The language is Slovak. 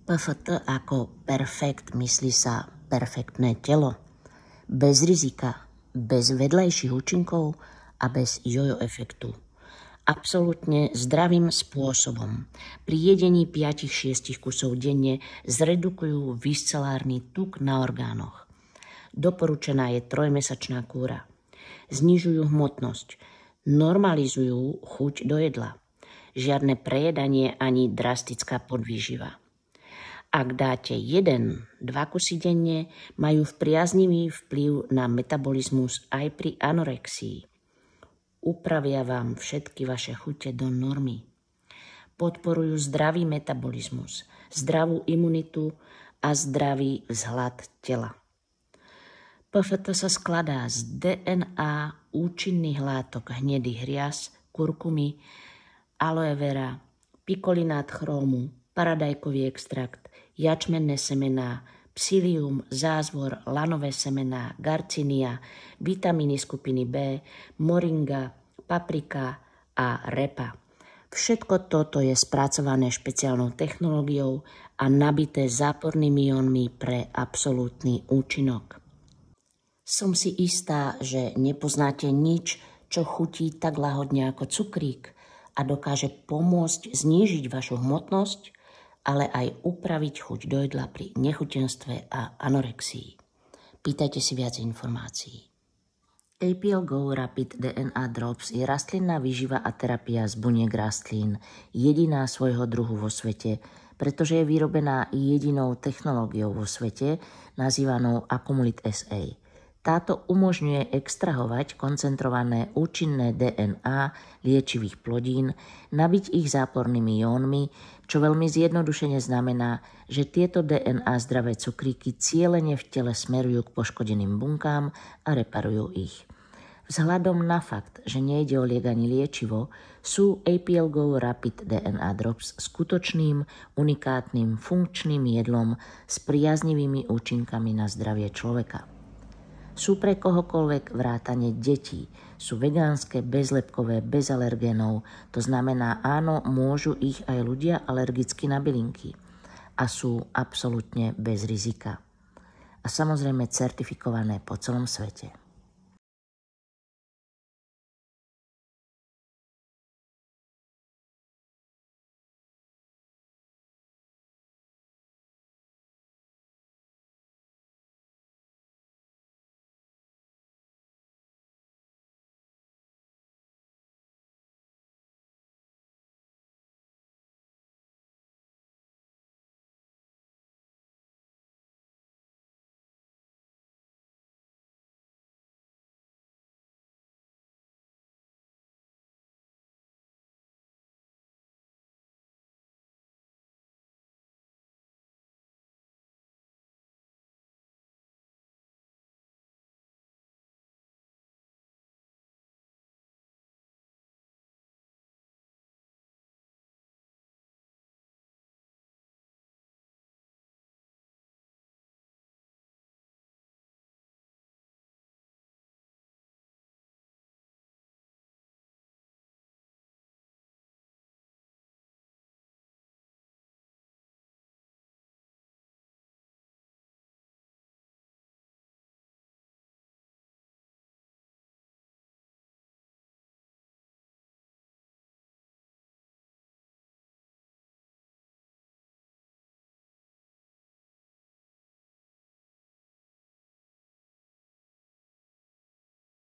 PFT ako perfekt myslí sa perfektné telo, bez rizika, bez vedľajších účinkov a bez jojo efektu. Absolútne zdravým spôsobom. Pri jedení 5-6 kusov denne zredukujú viscelárny tuk na orgánoch. Doporučená je 3-mesačná kúra. Znižujú hmotnosť, normalizujú chuť do jedla. Žiadne prejedanie ani drastická podvýživa. Ak dáte 1-2 kusy denne, majú priaznivý vplyv na metabolizmus aj pri anorexii. Upravia vám všetky vaše chute do normy. Podporujú zdravý metabolizmus, zdravú imunitu a zdravý vzhľad tela. PFT sa skladá z DNA účinných látok hnedý hriaz, kurkumy, aloe vera, pikolinát chrómu, paradajkový extrakt, jačmenné semená, psyllium, zázvor, lanové semená, garcinia, vitamíny skupiny B, moringa, paprika a repa. Všetko toto je spracované špeciálnou technológiou a nabité zápornými jónmi pre absolútny účinok. Som si istá, že nepoznáte nič, čo chutí tak lahodne ako cukrík a dokáže pomôcť znížiť vašu hmotnosť, ale aj upraviť chuť do jedla pri nechutenstve a anorexii. Pýtajte si viac informácií. APL Go Rapid DNA Drops je rastlinná výživa a terapia z buniek rastlín, jediná svojho druhu vo svete, pretože je vyrobená jedinou technológiou vo svete, nazývanou Accumulit SA. Táto umožňuje extrahovať koncentrované účinné DNA liečivých plodín, nabiť ich zápornými jónmi, čo veľmi zjednodušene znamená, že tieto DNA zdravé cukríky cielene v tele smerujú k poškodeným bunkám a reparujú ich. Vzhľadom na fakt, že nejde o liek ani liečivo, sú APL Go Rapid DNA Drops skutočným, unikátnym, funkčným jedlom s priaznivými účinkami na zdravie človeka. Sú pre kohokoľvek vrátane detí. Sú vegánske, bezlepkové, bez alergénov. To znamená, áno, môžu ich aj ľudia alergicky na bylinky. A sú absolútne bez rizika. A samozrejme certifikované po celom svete.